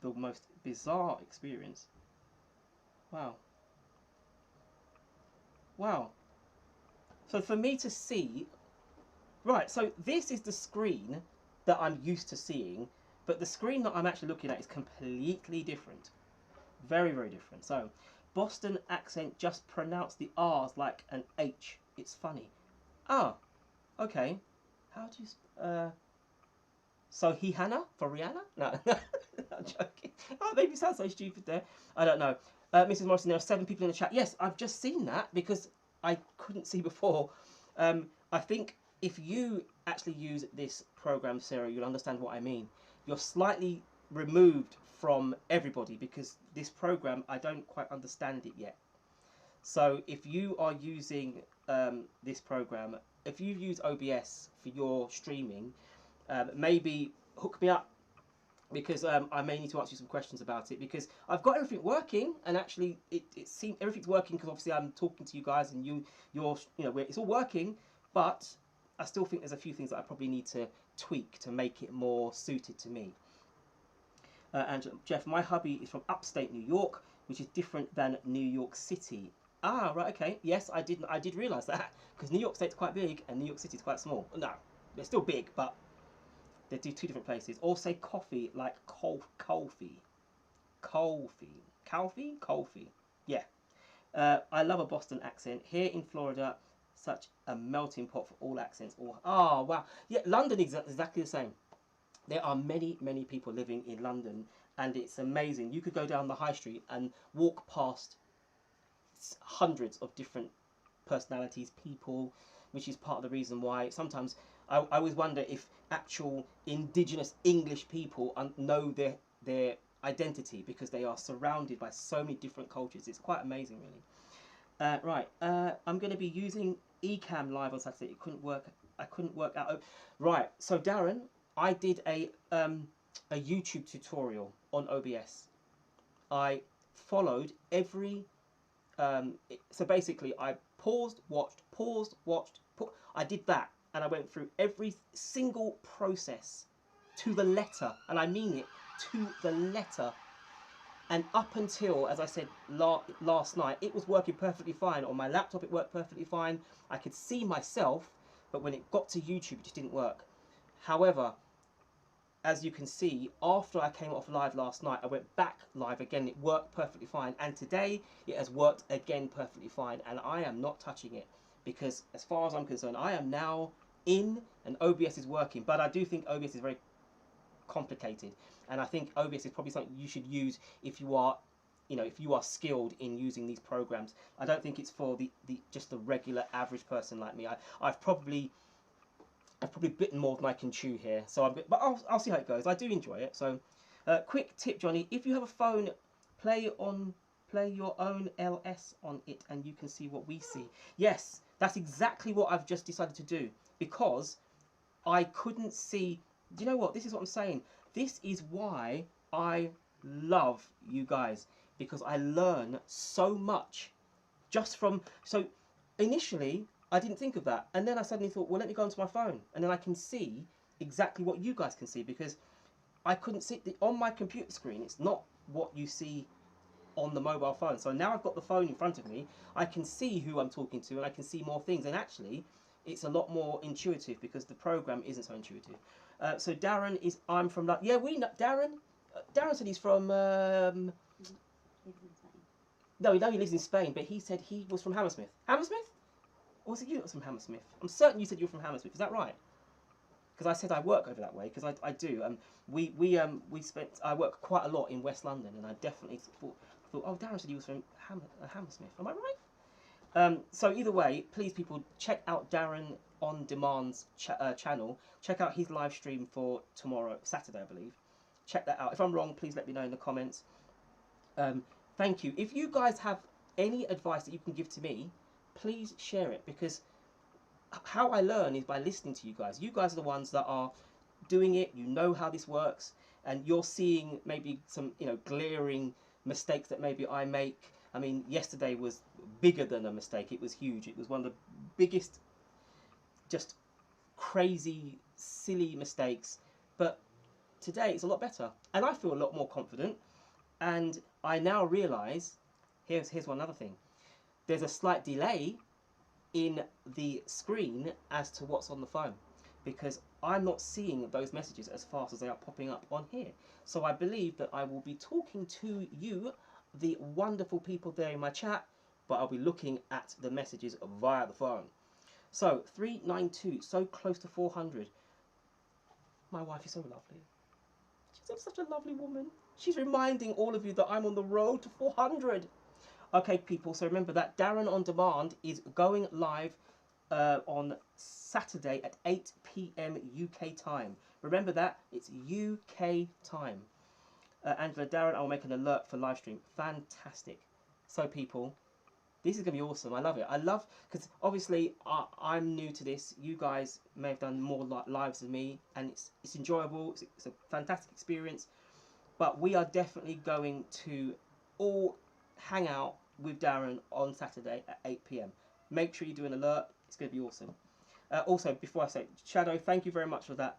the most bizarre experience. Wow. Wow. So for me to see, right, so this is the screen that I'm used to seeing, but the screen that I'm actually looking at is completely different. Very, very different. So, Boston accent, just pronounce the R's like an H. It's funny. Ah, okay. How do you... So Hannah for Rihanna? No, I'm joking. Oh, it made me sound so stupid there. I don't know. Mrs. Morrison, there are 7 people in the chat. Yes, I've just seen that because I couldn't see before. I think if you actually use this program, Sarah, you'll understand what I mean. You're slightly removed from everybody because this program, I don't quite understand it yet. So if you are using this program, if you use OBS for your streaming, maybe hook me up, because I may need to ask you some questions about it, because I've got everything working, and actually it seems everything's working because obviously I'm talking to you guys and you're it's all working, but I still think there's a few things that I probably need to tweak to make it more suited to me. And Jeff, my hubby is from upstate New York, which is different than New York City. Ah, right, okay. Yes, I did realise that, because New York State's quite big and New York City's quite small. No, they're still big, but they do 2 different places. Or say coffee like coffee. Yeah. I love a Boston accent. Here in Florida, such a melting pot for all accents. Oh, wow. Yeah, London is exactly the same. There are many, many people living in London, and it's amazing. You could go down the high street and walk past hundreds of different personalities, people, which is part of the reason why sometimes I always wonder if actual indigenous English people know their identity, because they are surrounded by so many different cultures. It's quite amazing, really. Right, I'm going to be using Ecamm Live on Saturday. It couldn't work. I couldn't work out. Right, so Darren, I did a YouTube tutorial on OBS. I followed every... so basically, I paused, watched, I did that, and I went through every single process to the letter, and I mean it, to the letter. And up until, as I said last night, it was working perfectly fine. On my laptop, it worked perfectly fine. I could see myself, but when it got to YouTube, it just didn't work. However, as you can see, after I came off live last night, I went back live again. It worked perfectly fine. And today, it has worked again perfectly fine. And I am not touching it, because as far as I'm concerned, I am now in and OBS is working. But I do think OBS is very complicated. And I think OBS is probably something you should use if you are, if you are skilled in using these programs. I don't think it's for just the regular average person like me. I've probably bitten more than I can chew here, but I'll see how it goes. I do enjoy it. So, quick tip, Johnny: if you have a phone, play your own LS on it, and you can see what we see. Yes, that's exactly what I've just decided to do, because I couldn't see. Do you know what? This is what I'm saying. This is why I love you guys, because I learn so much just from. So initially, I didn't think of that, and then I suddenly thought, well, let me go onto my phone, and then I can see exactly what you guys can see, because I couldn't see on my computer screen. It's not what you see on the mobile phone. So now I've got the phone in front of me. I can see who I'm talking to, and I can see more things. And actually, it's a lot more intuitive because the program isn't so intuitive. So Darren is. I'm from. Yeah, we know Darren. Darren said he's from. Lives in Spain. No, we know he lives in Spain, but he said he was from Hammersmith. Hammersmith? Or was it you that was from Hammersmith? I'm certain you said you were from Hammersmith. Is that right? Because I said I work over that way. Because I do. We spent. I work quite a lot in West London, and I definitely thought. Oh, Darren said he was from Hammersmith. Am I right? So either way, please people check out Darren on Demand's channel. Check out his live stream for tomorrow, Saturday, I believe. Check that out. If I'm wrong, please let me know in the comments. Thank you. If you guys have any advice that you can give to me, please share it, because how I learn is by listening to you guys. You guys are the ones that are doing it. You know how this works, and you're seeing maybe some glaring mistakes that maybe I make. I mean, yesterday was bigger than a mistake. It was huge. It was one of the biggest, just crazy, silly mistakes. But today it's a lot better, and I feel a lot more confident. And I now realise, here's one other thing. There's a slight delay in the screen as to what's on the phone, because I'm not seeing those messages as fast as they are popping up on here. So I believe that I will be talking to you, the wonderful people there in my chat, but I'll be looking at the messages via the phone. So 392, so close to 400. My wife is so lovely. She's such a lovely woman. She's reminding all of you that I'm on the road to 400. Okay, people, so remember that Darren on Demand is going live on Saturday at 8 p.m. UK time. Remember that, it's UK time. Angela, Darren, I'll make an alert for live stream. Fantastic. So, people, this is going to be awesome. I love it. I love, because obviously I'm new to this. You guys may have done more lives than me, and it's enjoyable. It's a fantastic experience. But we are definitely going to all hang out with Darren on Saturday at 8 p.m. Make sure you do an alert. It's going to be awesome. Also, before I say, Shadow, thank you very much for that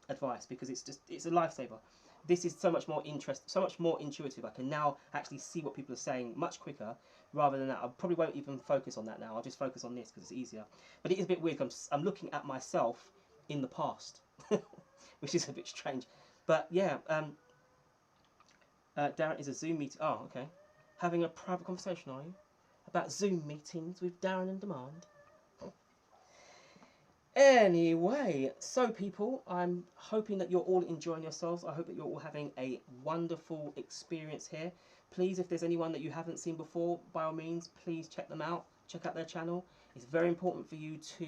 advice, because it's a lifesaver. This is so much more intuitive. I can now actually see what people are saying much quicker, rather than that. I probably won't even focus on that now. I'll just focus on this because it's easier. But it is a bit weird. I'm looking at myself in the past, which is a bit strange. But yeah, Darren is a Zoom meeting. Oh, okay. Having a private conversation, are you? About Zoom meetings with Darren on Demand. Anyway, so people, I'm hoping that you're all enjoying yourselves. I hope that you're all having a wonderful experience here. Please, if there's anyone that you haven't seen before, by all means, please check them out. Check out their channel. It's very important for you to,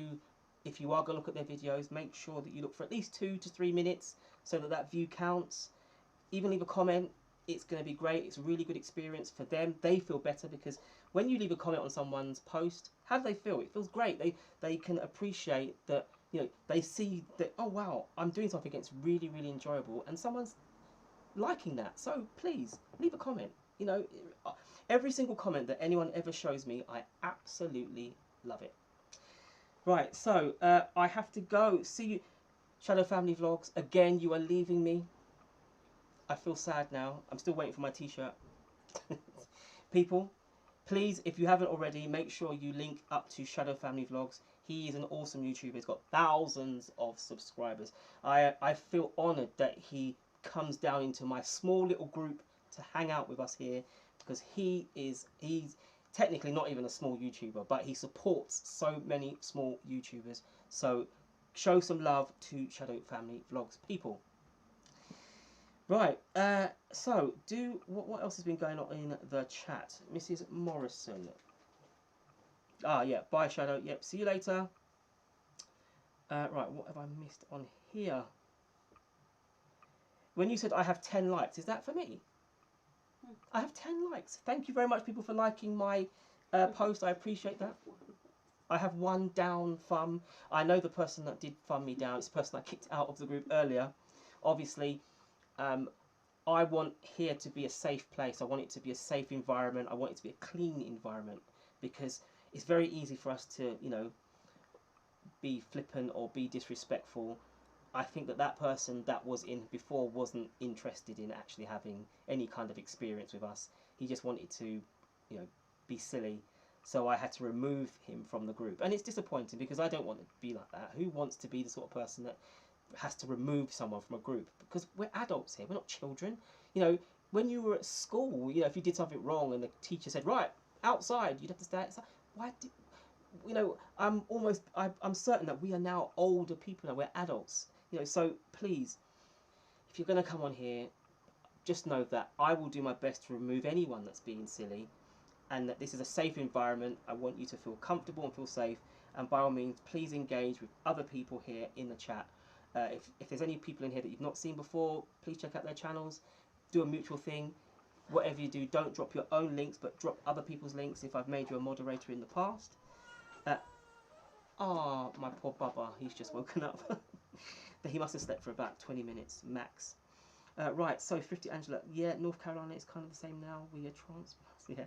if you are going to look at their videos, make sure that you look for at least 2 to 3 minutes so that that view counts. Even leave a comment. It's going to be great. It's a really good experience for them. They feel better, because when you leave a comment on someone's post, how do they feel? It feels great. They can appreciate that, they see that, oh wow, I'm doing something that's really, really enjoyable, and someone's liking that. So please leave a comment. Every single comment that anyone ever shows me, I absolutely love it. Right, so I have to go. See you, Shadow Family Vlogs. Again, you are leaving me. I feel sad now. I'm still waiting for my t-shirt. People, please, if you haven't already, make sure you link up to Shadow Family Vlogs. He is an awesome YouTuber. He's got thousands of subscribers. I feel honoured that he comes down into my small little group to hang out with us here, because he's technically not even a small YouTuber, but he supports so many small YouTubers. So show some love to Shadow Family Vlogs, people. Right, so what else has been going on in the chat? Mrs. Morrison. Ah, yeah, bye Shadow. Yep, see you later. Right, what have I missed on here? When you said I have 10 likes, is that for me? I have 10 likes. Thank you very much, people, for liking my post. I appreciate that. I have one down thumb. I know the person that did thumb me down. It's the person I kicked out of the group earlier. Obviously, I want here to be a safe place. I want it to be a safe environment. I want it to be a clean environment, because it's very easy for us to, you know, be flippant or be disrespectful. I think that that person that was in before wasn't interested in actually having any kind of experience with us. He just wanted to, you know, be silly. So I had to remove him from the group. And it's disappointing because I don't want to be like that. Who wants to be the sort of person that has to remove someone from a group? Because we're adults here, we're not children. You know, when you were at school, you know, if you did something wrong and the teacher said, right, outside, you'd have to stay outside. Why did, you know, I'm certain that we are now older people now, we're adults. You know, so please, if you're going to come on here, just know that I will do my best to remove anyone that's being silly, and that this is a safe environment. I want you to feel comfortable and feel safe, and by all means, please engage with other people here in the chat. If there's any people in here that you've not seen before, please check out their channels, do a mutual thing. Whatever you do, don't drop your own links, but drop other people's links if I've made you a moderator in the past. My poor Bubba, he's just woken up. He must have slept for about 20 minutes max. Right, so 50 Angela, yeah, North Carolina is kind of the same now. We are transplants, yeah.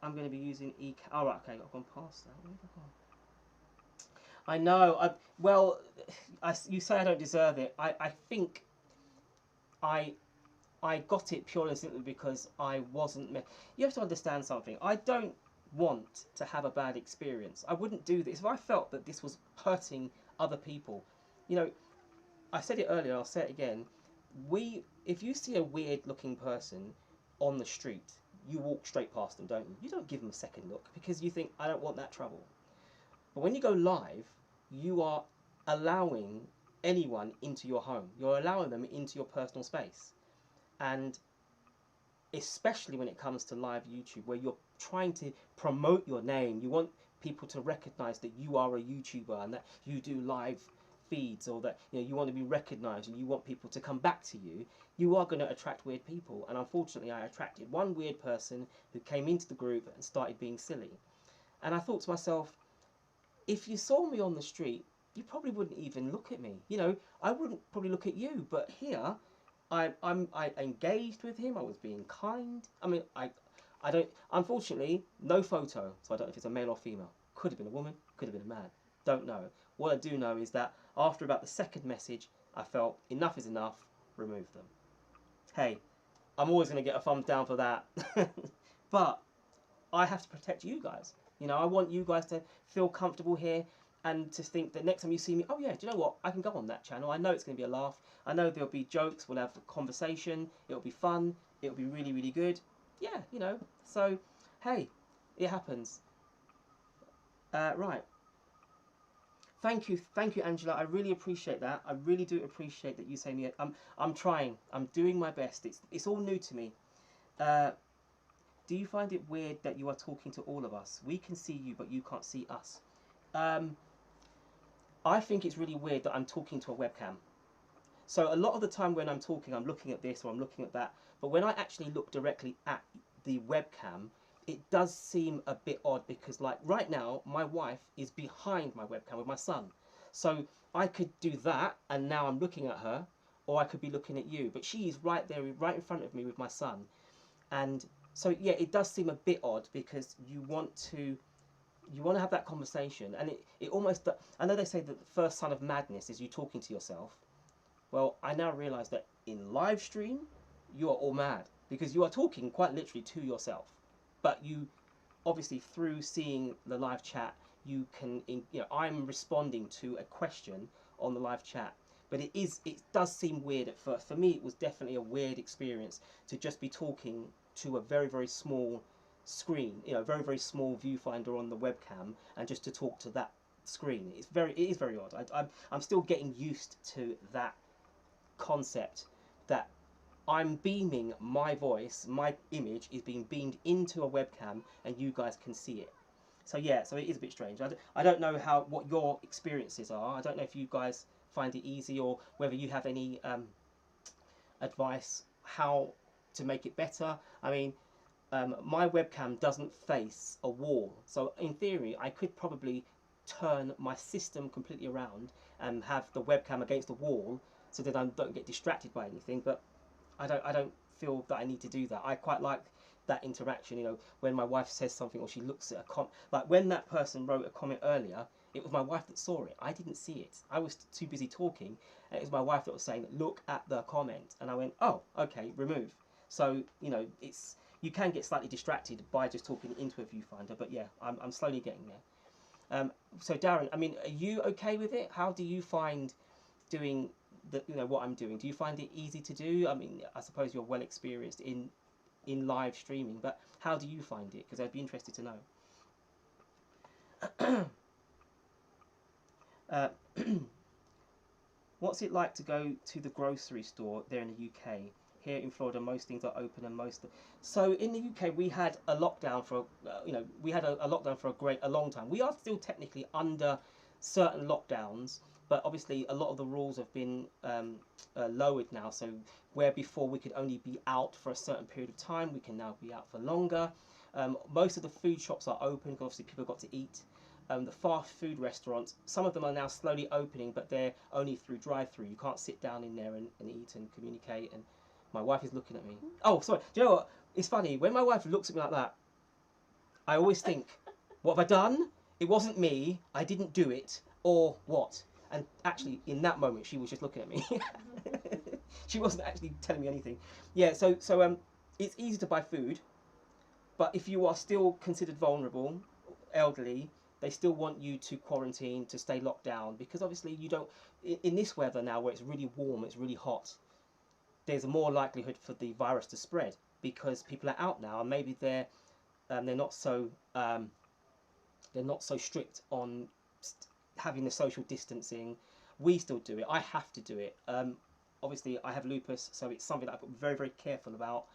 I'm going to be using all right, okay, I've gone past that. Where have I gone? I know. You say I don't deserve it. I think I got it purely and simply because I wasn't. You have to understand something. I don't want to have a bad experience. I wouldn't do this if I felt that this was hurting other people. You know, I said it earlier. I'll say it again. If you see a weird-looking person on the street, you walk straight past them, don't you? You don't give them a second look because you think, I don't want that trouble. But when you go live, you are allowing anyone into your home. You're allowing them into your personal space. And especially when it comes to live YouTube, where you're trying to promote your name, you want people to recognize that you are a YouTuber and that you do live feeds, or that, you know, you want to be recognized and you want people to come back to you, you are going to attract weird people. And unfortunately, I attracted one weird person who came into the group and started being silly. And I thought to myself, if you saw me on the street, you probably wouldn't even look at me. You know, I wouldn't probably look at you. But here, I engaged with him. I was being kind. I mean, I don't. Unfortunately, no photo, so I don't know if it's a male or female. Could have been a woman. Could have been a man. Don't know. What I do know is that after about the second message, I felt enough is enough. Remove them. Hey, I'm always going to get a thumbs down for that. But I have to protect you guys. You know, I want you guys to feel comfortable here and to think that next time you see me, oh yeah, do you know what? I can go on that channel. I know it's going to be a laugh. I know there'll be jokes. We'll have a conversation. It'll be fun. It'll be really, really good. Yeah, you know. So, hey, it happens. Right. Thank you, Angela. I really appreciate that. I really do appreciate that you say me. I'm trying. I'm doing my best. It's all new to me. Do you find it weird that you are talking to all of us? We can see you, but you can't see us. I think it's really weird that I'm talking to a webcam. So a lot of the time when I'm talking, I'm looking at this or I'm looking at that. But when I actually look directly at the webcam, it does seem a bit odd because, like, right now, my wife is behind my webcam with my son. So I could do that, and now I'm looking at her, or I could be looking at you. But she is right there, right in front of me with my son. And so, yeah, it does seem a bit odd because you want to have that conversation. And it almost, I know they say that the first sign of madness is you talking to yourself. Well, I now realise that in live stream, you are all mad because you are talking quite literally to yourself. But you, obviously, through seeing the live chat, you can, you know, I'm responding to a question on the live chat. But it does seem weird at first. For me, it was definitely a weird experience to just be talking to a very, very small screen, you know, very, very small viewfinder on the webcam, and just to talk to that screen. It is very odd. I'm still getting used to that concept that I'm beaming my voice, my image is being beamed into a webcam, and you guys can see it. So yeah, so it is a bit strange. I don't know what your experiences are. I don't know if you guys find it easy, or whether you have any advice how to make it better. I mean, my webcam doesn't face a wall. So in theory, I could probably turn my system completely around and have the webcam against the wall so that I don't get distracted by anything. But I don't feel that I need to do that. I quite like that interaction. You know, when my wife says something or she looks at a like when that person wrote a comment earlier, it was my wife that saw it. I didn't see it. I was too busy talking, and it was my wife that was saying, "Look at the comment," and I went, "Oh, okay, remove." So you know, it's you can get slightly distracted by just talking into a viewfinder, but yeah, I'm slowly getting there. So Darren, I mean, are you okay with it? How do you find doing what I'm doing? Do you find it easy to do? I mean, I suppose you're well experienced in live streaming, but how do you find it? Because I'd be interested to know. What's it like to go to the grocery store there in the UK? Here in Florida, most things are open and most. So in the UK, we had a lockdown for we had a lockdown for a long time. We are still technically under certain lockdowns, but obviously a lot of the rules have been lowered now. So where before we could only be out for a certain period of time, we can now be out for longer. Most of the food shops are open because obviously people got to eat. The fast food restaurants, some of them are now slowly opening, but they're only through drive-through. You can't sit down in there and eat and communicate. And my wife is looking at me. Oh, sorry. Do you know what? It's funny. When my wife looks at me like that, I always think, what have I done? It wasn't me. I didn't do it. Or what? And actually, in that moment, she was just looking at me. She wasn't actually telling me anything. Yeah, so it's easy to buy food. But if you are still considered vulnerable, elderly, they still want you to quarantine, to stay locked down, because obviously you don't, in this weather now where it's really warm, it's really hot, there's a more likelihood for the virus to spread because people are out now and maybe they're not so strict on having the social distancing. We still do it. I have to do it. Obviously I have lupus, so it's something that I've got very, very careful about.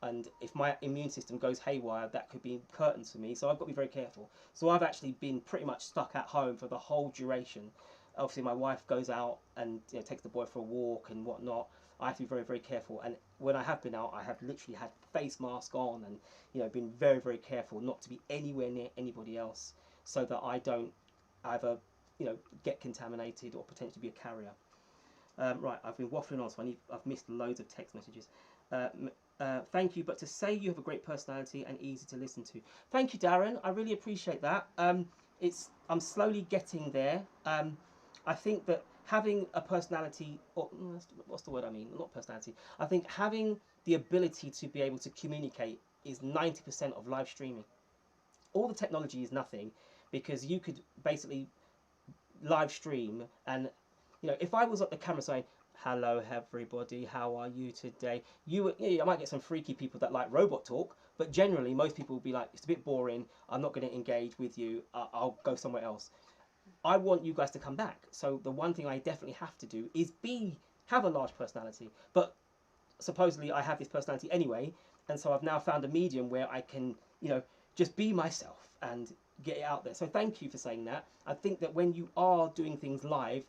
And if my immune system goes haywire, that could be curtains for me. So I've got to be very careful. So I've actually been pretty much stuck at home for the whole duration. Obviously, my wife goes out and takes the boy for a walk and whatnot. I have to be very, very careful. And when I have been out, I have literally had face mask on and been very, very careful not to be anywhere near anybody else, so that I don't either get contaminated or potentially be a carrier. Right, I've been waffling on, so I've missed loads of text messages. Thank you, but to say you have a great personality and easy to listen to. Thank you, Darren. I really appreciate that. I'm slowly getting there. I think that having a personality, or what's the word I mean? Not personality. I think having the ability to be able to communicate is 90% of live streaming. All the technology is nothing, because you could basically live stream and if I was at the camera saying, "Hello everybody, how are you today?" I might get some freaky people that like robot talk, but generally most people will be like, "It's a bit boring, I'm not going to engage with you, I'll go somewhere else." I want you guys to come back. So the one thing I definitely have to do is have a large personality. But supposedly I have this personality anyway, and so I've now found a medium where I can, just be myself and get it out there. So thank you for saying that. I think that when you are doing things live,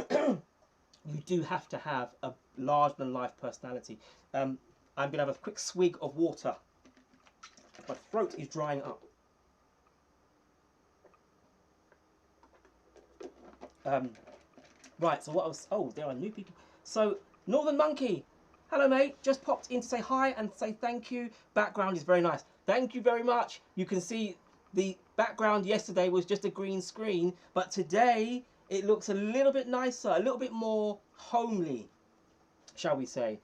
you do have to have a larger than life personality. I'm going to have a quick swig of water. My throat is drying up. Right, so what else? Oh, there are new people. So, Northern Monkey. Hello, mate. Just popped in to say hi and say thank you. Background is very nice. Thank you very much. You can see the background yesterday was just a green screen, but today it looks a little bit nicer, a little bit more homely, shall we say.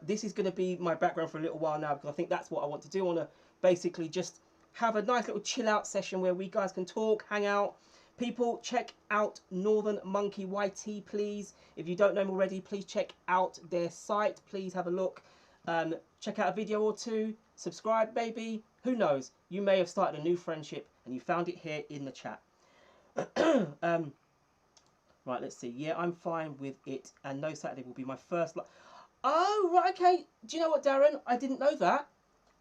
This is going to be my background for a little while now, because I think that's what I want to do. I want to basically just have a nice little chill out session where we guys can talk, hang out. People, check out Northern Monkey YT, please. If you don't know them already, please check out their site. Please have a look. Check out a video or two. Subscribe, maybe. Who knows? You may have started a new friendship and you found it here in the chat. Right, let's see. Yeah, I'm fine with it. And no Saturday will be my first. Oh, right, okay. Do you know what, Darren? I didn't know that.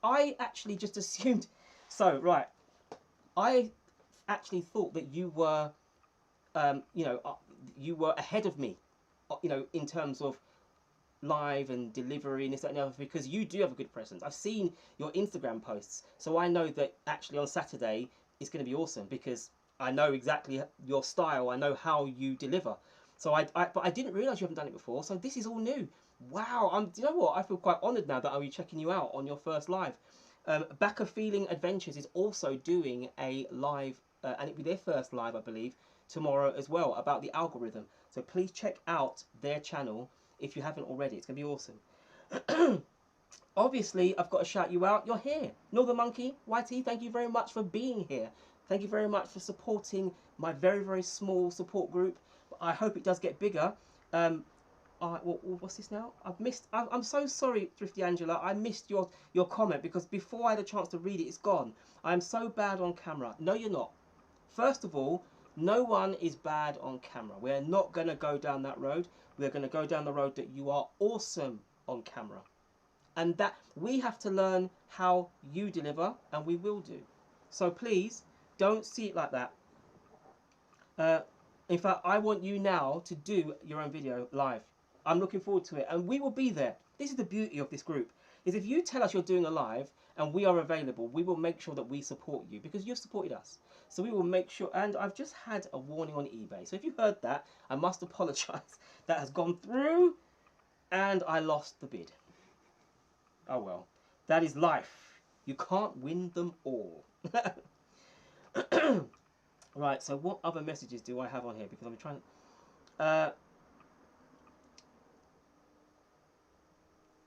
I actually just assumed. So, right. I actually thought that you were, you were ahead of me, in terms of live and delivery and this, that, and the other, because you do have a good presence. I've seen your Instagram posts, so I know that actually on Saturday it's going to be awesome because I know exactly your style. I know how you deliver. So but I didn't realise you haven't done it before. So this is all new. Wow. Do you know what? I feel quite honoured now that I'll be checking you out on your first live. Back of Feeling Adventures is also doing a live, and it'll be their first live, I believe, tomorrow as well, about the algorithm. So please check out their channel if you haven't already. It's going to be awesome. Obviously, I've got to shout you out. You're here. Northern Monkey, YT, thank you very much for being here. Thank you very much for supporting my very, very small support group. I hope it does get bigger. What's this now? I'm so sorry, Thrifty Angela. I missed your comment because before I had a chance to read it, it's gone. I'm so bad on camera. No, you're not. First of all, no one is bad on camera. We're not going to go down that road. We're going to go down the road that you are awesome on camera. And that we have to learn how you deliver, and we will do. So please, don't see it like that. In fact, I want you now to do your own video live. I'm looking forward to it, and we will be there. This is the beauty of this group, is if you tell us you're doing a live and we are available, we will make sure that we support you because you've supported us. So we will make sure, and I've just had a warning on eBay. So if you heard that, I must apologise. That has gone through, and I lost the bid. Oh well, that is life. You can't win them all. Right, so what other messages do I have on here? Because I'm trying to...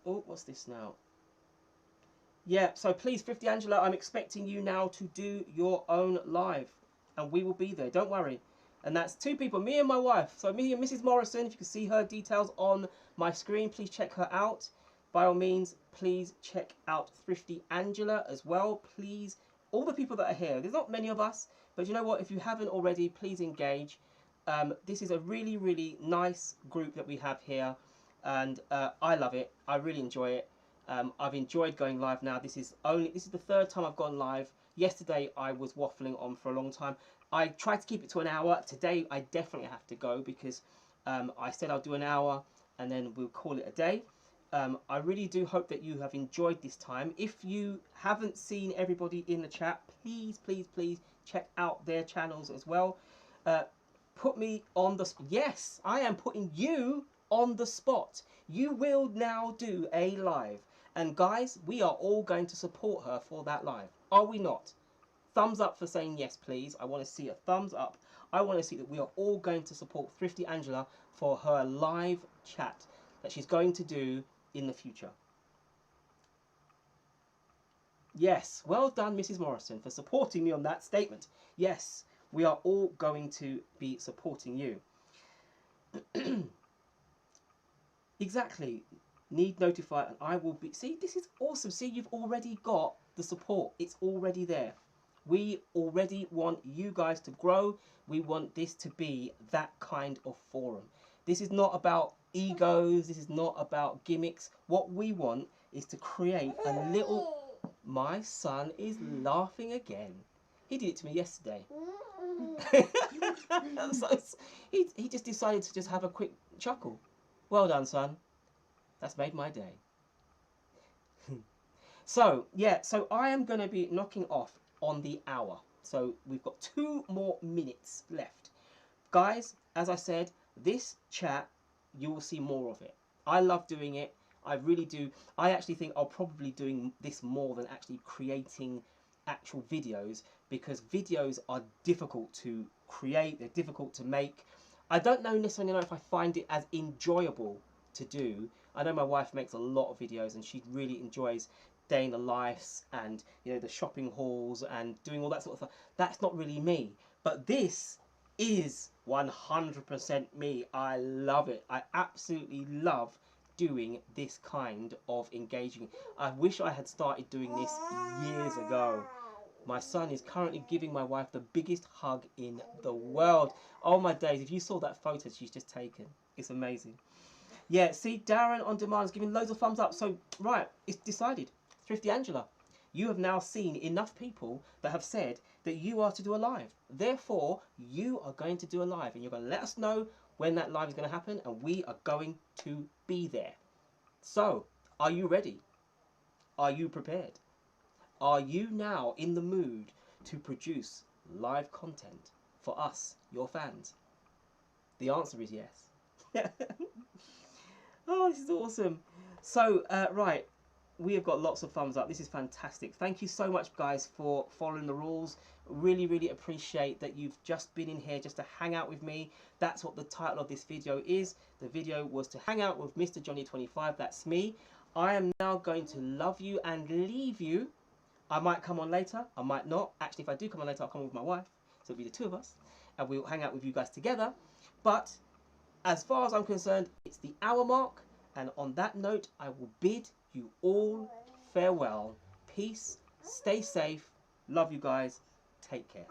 oh, what's this now? Yeah, so please, 50 Angela, I'm expecting you now to do your own live. And we will be there, don't worry. And that's 2 people, me and my wife. So me and Mrs. Morrison, if you can see her details on my screen, please check her out. By all means, please check out Thrifty Angela as well. Please, all the people that are here, there's not many of us, but you know what? If you haven't already, please engage. This is a really, really nice group that we have here. And I love it. I really enjoy it. I've enjoyed going live now. This is the 3rd time I've gone live. Yesterday, I was waffling on for a long time. I tried to keep it to an hour. Today, I definitely have to go because I said I'll do an hour and then we'll call it a day. I really do hope that you have enjoyed this time. If you haven't seen everybody in the chat, please, please, please check out their channels as well. Put me on the... Yes, I am putting you on the spot. You will now do a live. And guys, we are all going to support her for that live. Are we not? Thumbs up for saying yes, please. I want to see a thumbs up. I want to see that we are all going to support Thrifty Angela for her live chat that she's going to do in the future. Yes, well done, Mrs. Morrison, for supporting me on that statement. Yes, we are all going to be supporting you. Exactly. Need notify, and I will be... See, this is awesome. See, you've already got the support. It's already there. We already want you guys to grow. We want this to be that kind of forum. This is not about egos. This is not about gimmicks. What we want is to create a little... My son is laughing again. He did it to me yesterday. So he just decided to just have a quick chuckle. Well done, son. That's made my day. So, yeah, so I am going to be knocking off on the hour. So we've got 2 more minutes left. Guys, as I said, this chat, you will see more of it. I love doing it. I really do. I actually think I'll probably doing this more than actually creating actual videos, because videos are difficult to create. They're difficult to make. I don't necessarily know if I find it as enjoyable to do. I know my wife makes a lot of videos and she really enjoys day in the lives and, you know, the shopping hauls and doing all that sort of stuff. That's not really me. But this is 100% me. I love it. I absolutely love doing this kind of engaging. I wish I had started doing this years ago. My son is currently giving my wife the biggest hug in the world. Oh my days, if you saw that photo she's just taken, it's amazing. Yeah, see, Darren on demand is giving loads of thumbs up. So, right, it's decided. Thrifty Angela, you have now seen enough people that have said that you are to do a live. Therefore, you are going to do a live and you're going to let us know when that live is going to happen and we are going to be there. So, are you ready? Are you prepared? Are you now in the mood to produce live content for us, your fans? The answer is yes. Oh, this is awesome. So, right, we have got lots of thumbs up. This is fantastic. Thank you so much, guys, for following the rules. Really, really appreciate that you've just been in here just to hang out with me. That's what the title of this video is. The video was to hang out with MrJohnny25. That's me. I am now going to love you and leave you. I might come on later. I might not. Actually, if I do come on later, I'll come with my wife. So it'll be the two of us. And we'll hang out with you guys together. But as far as I'm concerned, it's the hour mark. And on that note, I will bid you all farewell. Peace. Stay safe. Love you guys. Take care.